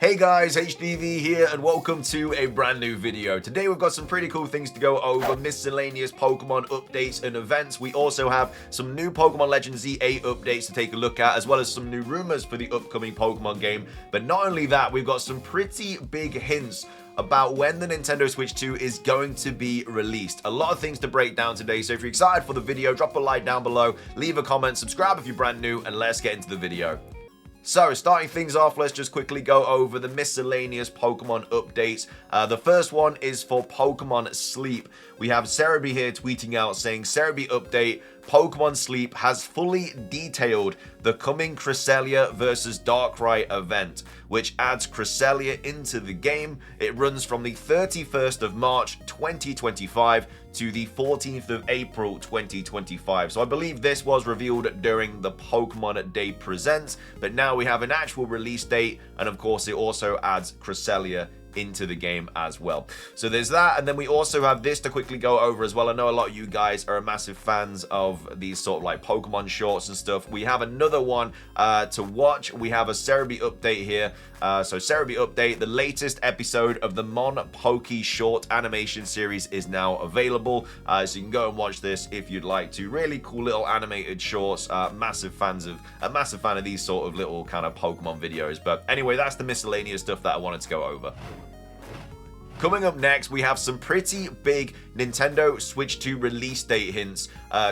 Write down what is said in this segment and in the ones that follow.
Hey guys, HDV here and welcome to a brand new video. Today we've got some pretty cool things to go over, miscellaneous Pokemon updates and events. We also have some new Pokemon Legends Z8 updates to take a look at, as well as some new rumors for the upcoming Pokemon game. But not only that, we've got some pretty big hints about when the Nintendo Switch 2 is going to be released. A lot of things to break down today, so if you're excited for the video, drop a like down below, leave a comment, subscribe if you're brand new, and let's get into the video. So, starting things off, let's just quickly go over the miscellaneous Pokemon updates. The first one is for Pokemon Sleep. We have Cerebi here tweeting out saying, Cerebi update, Pokemon Sleep has fully detailed the coming Cresselia vs Darkrai event, which adds Cresselia into the game. It runs from the 31st of March 2025 to the 14th of April 2025. So I believe this was revealed during the Pokemon Day Presents, but now we have an actual release date, and of course it also adds Cresselia into the game as well. So there's that, and then we also have this to quickly go over as well. I know a lot of you guys are massive fans of these sort of like Pokemon shorts and stuff. We have another one to watch. We have a Cerebi update here. So Cerebi update, the latest episode of the Mon Poke short animation series is now available. So you can go and watch this if you'd like to. Really cool little animated shorts. Massive fan of these sort of little kind of Pokemon videos. But anyway, that's the miscellaneous stuff that I wanted to go over. Coming up next, we have some pretty big Nintendo Switch 2 release date hints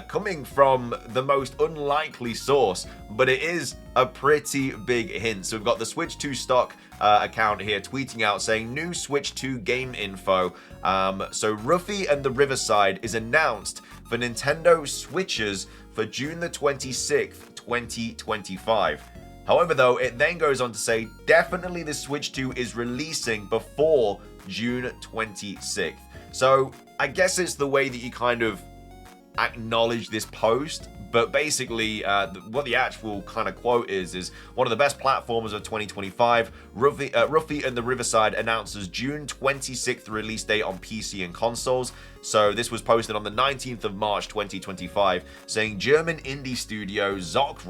coming from the most unlikely source, but it is a pretty big hint. So we've got the Switch 2 stock account here tweeting out saying new Switch 2 game info. So Ruffy and the Riverside is announced for Nintendo Switches for June the 26th, 2025. However, though, it then goes on to say definitely the Switch 2 is releasing before June 26th. So I guess it's the way that you kind of acknowledge this post, but basically what the actual kind of quote is one of the best platformers of 2025. Ruffy and the Riverside announces June 26th release date on PC and consoles. So this was posted on the 19th of March 2025, saying German indie studio Zoc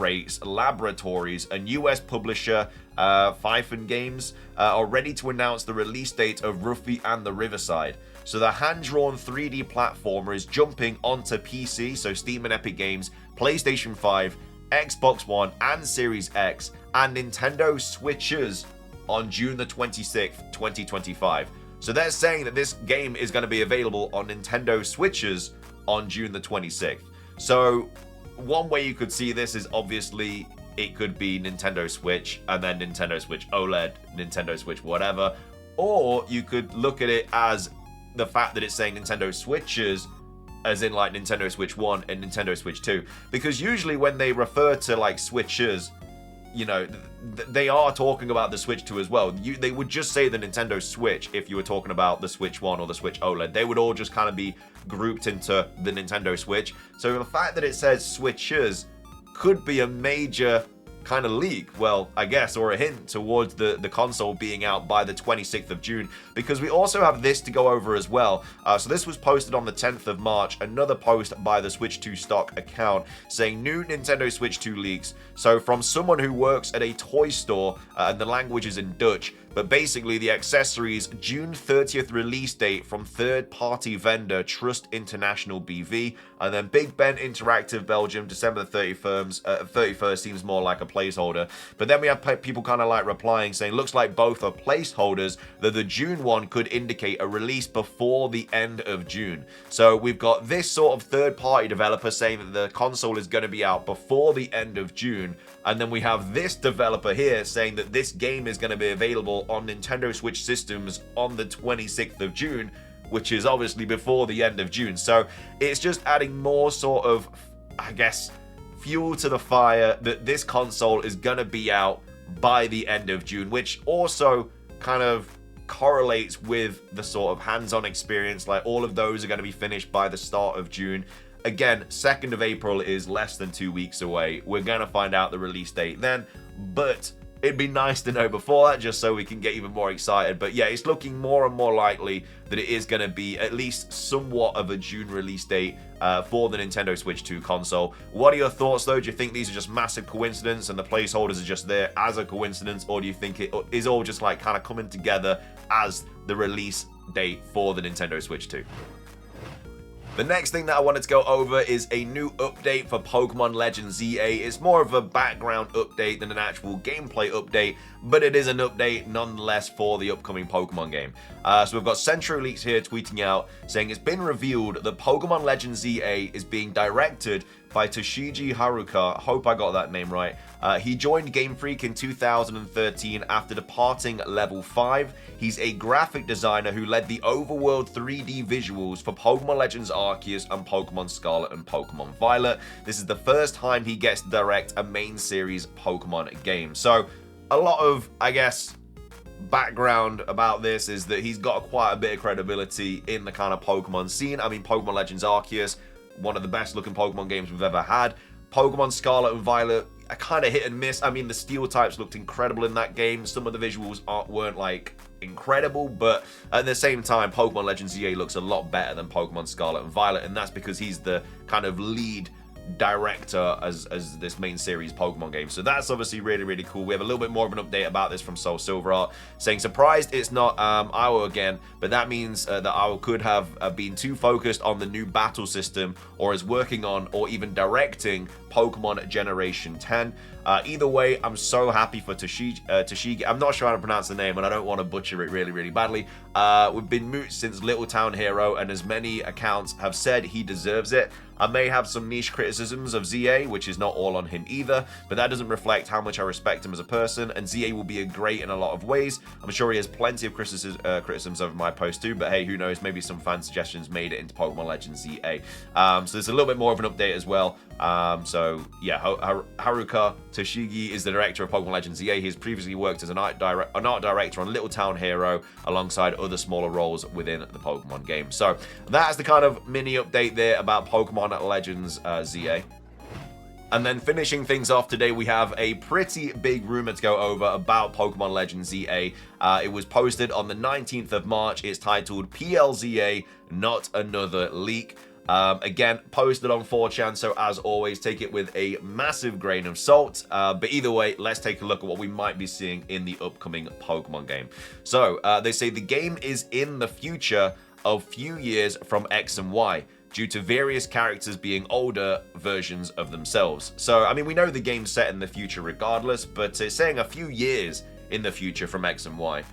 Laboratories and US publisher Pfeifen Games are ready to announce the release date of Ruffy and the Riverside. So the hand-drawn 3D platformer is jumping onto PC, so Steam and Epic Games, PlayStation 5, Xbox One and Series X, and Nintendo Switches on June the 26th, 2025. So they're saying that this game is going to be available on Nintendo Switches on June the 26th. So one way you could see this is obviously it could be Nintendo Switch and then Nintendo Switch OLED, Nintendo Switch whatever, or you could look at it as the fact that it's saying Nintendo Switches as in like Nintendo Switch 1 and Nintendo Switch 2, because usually when they refer to like Switches, you know, they are talking about the Switch 2 as well. They would just say the Nintendo Switch if you were talking about the Switch 1 or the Switch OLED. They would all just kind of be grouped into the Nintendo Switch. So the fact that it says Switches could be a major kind of leak, well, I guess, or a hint towards the console being out by the 26th of June, because we also have this to go over as well. So this was posted on the 10th of March, another post by the Switch 2 stock account saying new Nintendo Switch 2 leaks. So from someone who works at a toy store, and the language is in Dutch, but basically the accessories June 30th release date from third-party vendor Trust International BV, and then Big Ben Interactive Belgium December the 31st seems more like a placeholder. But then we have people kind of like replying saying looks like both are placeholders, that the June one could indicate a release before the end of June. So we've got this sort of third-party developer saying that the console is going to be out before the end of June, and then we have this developer here saying that this game is going to be available on Nintendo Switch systems on the 26th of June, which is obviously before the end of June. So it's just adding more sort of, I guess, fuel to the fire that this console is going to be out by the end of June, which also kind of correlates with the sort of hands-on experience. Like all of those are going to be finished by the start of June. Again, 2nd of April is less than 2 weeks away. We're going to find out the release date then, but It'd be nice to know before that, just so we can get even more excited. But yeah, it's looking more and more likely that it is going to be at least somewhat of a June release date for the Nintendo Switch 2 console. What are your thoughts, though? Do you think these are just massive coincidence and the placeholders are just there as a coincidence, or do you think it is all just like kind of coming together as the release date for the Nintendo Switch 2? The next thing that I wanted to go over is a new update for Pokemon Legends ZA. It's more of a background update than an actual gameplay update, but it is an update nonetheless for the upcoming Pokemon game. So we've got Centro Leaks here tweeting out saying it's been revealed that Pokemon Legends ZA is being directed by Toshigi Haruka. Hope I got that name right. He joined Game Freak in 2013 after departing Level 5. He's a graphic designer who led the overworld 3D visuals for Pokemon Legends Arceus and Pokemon Scarlet and Pokemon Violet. This is the first time he gets to direct a main series Pokemon game. So a lot of, I guess, background about this is that he's got quite a bit of credibility in the kind of Pokemon scene. I mean, Pokemon Legends Arceus, one of the best looking Pokemon games we've ever had. Pokemon Scarlet and Violet, a kind of hit and miss. I mean, the Steel types looked incredible in that game. Some of the visuals weren't like incredible, but at the same time, Pokemon Legends ZA looks a lot better than Pokemon Scarlet and Violet, and that's because he's the kind of lead director as this main series Pokemon game. So that's obviously really, really cool. We have a little bit more of an update about this from Soul Silver Art, saying surprised it's not Awo again, but that means that Awo could have been too focused on the new battle system, or is working on or even directing Pokemon Generation 10. Either way, I'm so happy for Toshigi. I'm not sure how to pronounce the name, and I don't want to butcher it really, really badly. We've been moot since Little Town Hero, and as many accounts have said, he deserves it. I may have some niche criticisms of ZA, which is not all on him either, but that doesn't reflect how much I respect him as a person, and ZA will be great in a lot of ways. I'm sure he has plenty of criticisms over my post too, but hey, who knows, maybe some fan suggestions made it into Pokemon Legends ZA. So there's a little bit more of an update as well. So yeah, Haruka Toshigi is the director of Pokemon Legends ZA. He has previously worked as an art director on Little Town Hero alongside other smaller roles within the Pokemon game. So that's the kind of mini update there about Pokemon Legends ZA. And then finishing things off today, we have a pretty big rumor to go over about Pokemon Legends ZA. It was posted on the 19th of March. It's titled PLZA, Not Another Leak. Again, posted on 4chan, so as always, take it with a massive grain of salt. But either way, let's take a look at what we might be seeing in the upcoming Pokemon game. So, they say the game is in the future of few years from X and Y, due to various characters being older versions of themselves. So, I mean, we know the game's set in the future regardless, but it's saying a few years in the future from X and Y,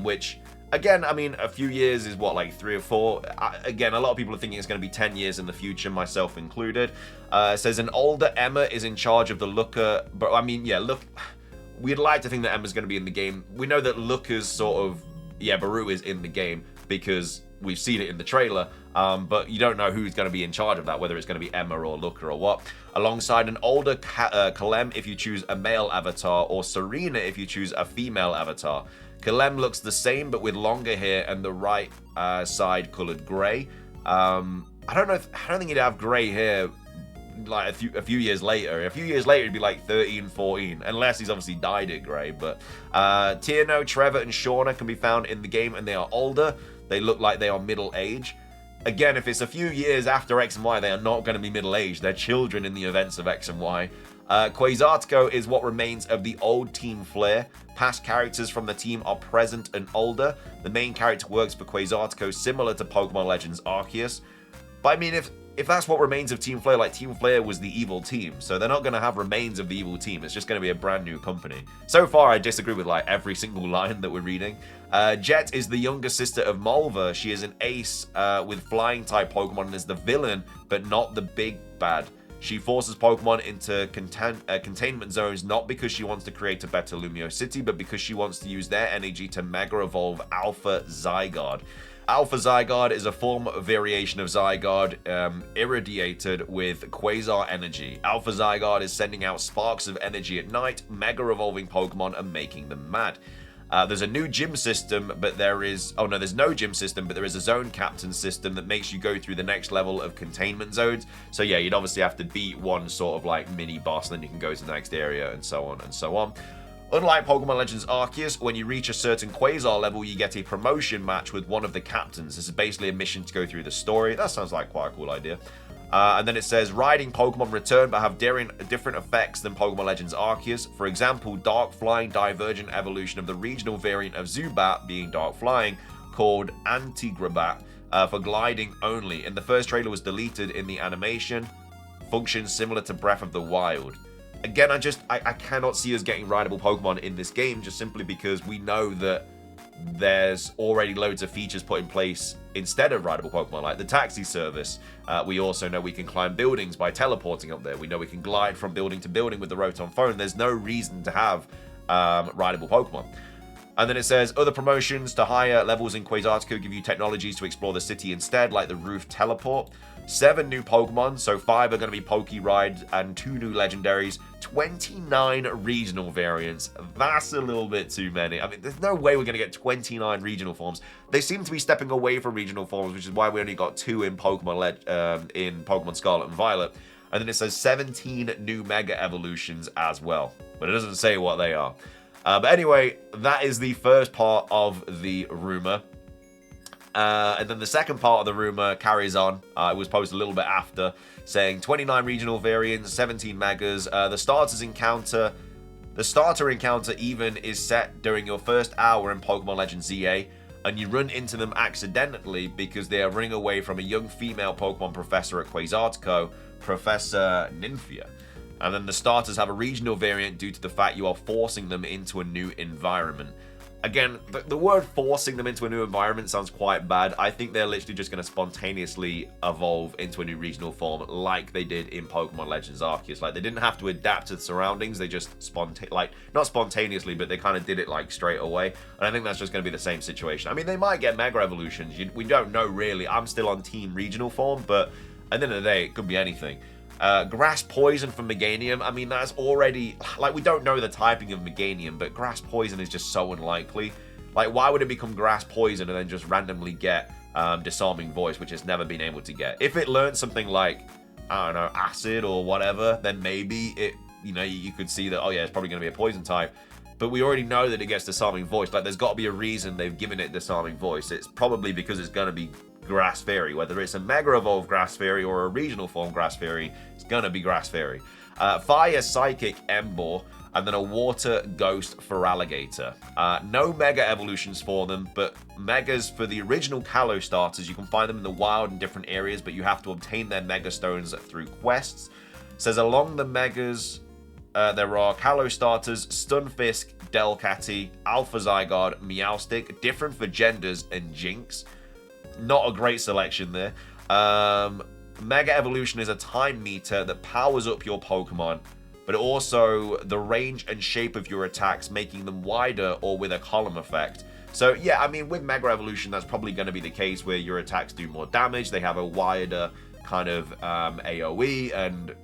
which... Again, I mean, a few years is what, like 3 or 4? Again, a lot of people are thinking it's going to be 10 years in the future, myself included. It says an older Emma is in charge of the Looker. But, I mean, yeah, look, we'd like to think that Emma's going to be in the game. We know that Looker's sort of, yeah, Baru is in the game because we've seen it in the trailer. But you don't know who's going to be in charge of that, whether it's going to be Emma or Looker or what. Alongside an older Kalem if you choose a male avatar, or Serena if you choose a female avatar. Kalem looks the same, but with longer hair and the right side colored gray. I don't think he'd have gray hair like a few years later. A few years later, it'd be like 13, 14, unless he's obviously dyed it gray. But Tierno, Trevor, and Shauna can be found in the game, and they are older. They look like they are middle age. Again, if it's a few years after X and Y, they are not going to be middle-aged. They're children in the events of X and Y. Quasartico is what remains of the old Team Flare. Past characters from the team are present and older. The main character works for Quasartico, similar to Pokemon Legends Arceus. But I mean, if that's what remains of Team Flare, like Team Flare was the evil team, so they're not going to have remains of the evil team. It's just going to be a brand new company. So far, I disagree with like every single line that we're reading. Jet is the younger sister of Malva. She is an ace with flying type Pokemon and is the villain, but not the big bad. She forces Pokemon into containment zones not because she wants to create a better Lumiose City, but because she wants to use their energy to Mega Evolve Alpha Zygarde. Alpha Zygarde is a variation of Zygarde irradiated with Quasar energy. Alpha Zygarde is sending out sparks of energy at night, Mega Evolving Pokemon and making them mad. There's a new gym system, but there's no gym system, but there is a zone captain system that makes you go through the next level of containment zones. So yeah, you'd obviously have to beat one sort of like mini boss, and then you can go to the next area and so on and so on. Unlike Pokemon Legends Arceus, when you reach a certain Quasar level, you get a promotion match with one of the captains. This is basically a mission to go through the story. That sounds like quite a cool idea. And then it says, riding Pokemon return but have different effects than Pokemon Legends Arceus. For example, Dark Flying divergent evolution of the regional variant of Zubat, being Dark Flying, called Antigrabat, for gliding only. In the first trailer was deleted in the animation. Functions similar to Breath of the Wild. Again, I cannot see us getting rideable Pokemon in this game, just simply because we know that there's already loads of features put in place instead of rideable Pokemon, like the taxi service. We also know we can climb buildings by teleporting up there. We know we can glide from building to building with the Rotom phone. There's no reason to have rideable Pokemon. And then it says, other promotions to higher levels in Quasartico give you technologies to explore the city instead, like the roof teleport. 7 new Pokemon, so 5 are going to be Poke-Ride and 2 new legendaries. 29 regional variants. That's a little bit too many. I mean, there's no way we're going to get 29 regional forms. They seem to be stepping away from regional forms, which is why we only got 2 in Pokemon Scarlet and Violet. And then it says 17 new Mega Evolutions as well. But it doesn't say what they are. But anyway, that is the first part of the rumor. And then the second part of the rumor carries on. It was posted a little bit after, saying 29 regional variants, 17 megas. The starter encounter even is set during your first hour in Pokemon Legends ZA, and you run into them accidentally because they are running away from a young female Pokemon professor at Quasartico, Professor Nymphia. And then the starters have a regional variant due to the fact you are forcing them into a new environment. Again, the word forcing them into a new environment sounds quite bad. I think they're literally just going to spontaneously evolve into a new regional form like they did in Pokemon Legends Arceus. Like, they didn't have to adapt to the surroundings. They just not spontaneously, but they kind of did it like straight away. And I think that's just going to be the same situation. I mean, they might get Mega Evolutions. We don't know really. I'm still on Team Regional form, but at the end of the day, it could be anything. Grass Poison from Meganium. I mean, that's already... Like, we don't know the typing of Meganium, but Grass Poison is just so unlikely. Like, why would it become Grass Poison and then just randomly get Disarming Voice, which it's never been able to get? If it learned something like, I don't know, Acid or whatever, then maybe it, you could see that, oh yeah, it's probably going to be a Poison type. But we already know that it gets Disarming Voice. Like, there's got to be a reason they've given it Disarming Voice. It's probably because it's going to be Grass Fairy. Whether it's a Mega Evolved Grass Fairy or a regional form Grass Fairy, it's going to be Grass Fairy. Fire Psychic Emboar, and then a Water Ghost for Alligator. No Mega Evolutions for them, but Megas for the original Kalos starters. You can find them in the wild in different areas, but you have to obtain their Mega Stones through quests. It says along the Megas, there are Kalos starters, Stunfisk, Delcatty, Alpha Zygarde, Meowstic, different for genders, and Jinx. Not a great selection there. Mega Evolution is a time meter that powers up your Pokemon, but also the range and shape of your attacks, making them wider or with a column effect. So yeah, I mean, with Mega Evolution, that's probably going to be the case where your attacks do more damage. They have a wider kind of AoE, and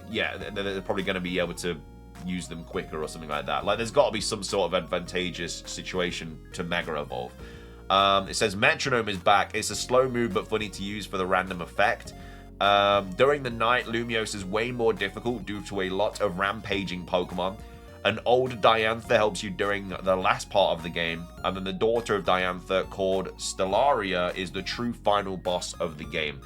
yeah, they're probably going to be able to use them quicker or something like that. Like, there's got to be some sort of advantageous situation to Mega Evolve. It says Metronome is back. It's a slow move but funny to use for the random effect. During the night, Lumiose is way more difficult due to a lot of rampaging Pokemon. An old Diantha helps you during the last part of the game, and then the daughter of Diantha, called Stellaria, is the true final boss of the game.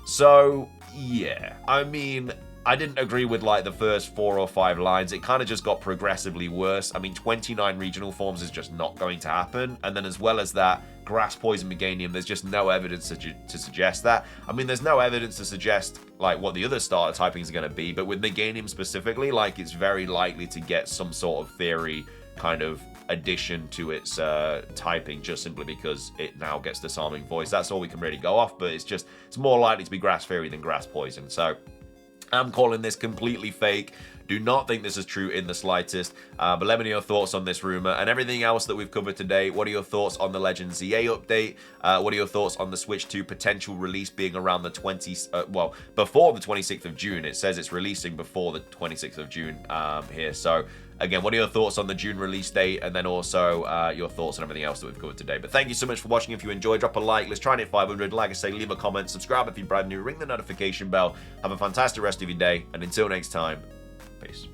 So, yeah, I mean, I didn't agree with like the first 4 or 5 lines. It kind of just got progressively worse. I mean, 29 regional forms is just not going to happen. And then as well as that, Grass Poison Meganium, there's just no evidence to suggest that. I mean, there's no evidence to suggest like what the other starter typings are going to be, but with Meganium specifically, like, it's very likely to get some sort of fairy kind of addition to its typing, just simply because it now gets Disarming Voice. That's all we can really go off, but it's more likely to be Grass Fairy than Grass Poison. So I'm calling this completely fake. Do not think this is true in the slightest. But let me know your thoughts on this rumor and everything else that we've covered today. What are your thoughts on the Legends ZA update? What are your thoughts on the Switch 2 potential release being around the before the 26th of June? It says it's releasing before the 26th of June here. So again, what are your thoughts on the June release date? And then also your thoughts on everything else that we've covered today. But thank you so much for watching. If you enjoyed, drop a like. Let's try and hit 500. Like I say, leave a comment, subscribe if you're brand new, ring the notification bell. Have a fantastic rest of your day. And until next time, peace.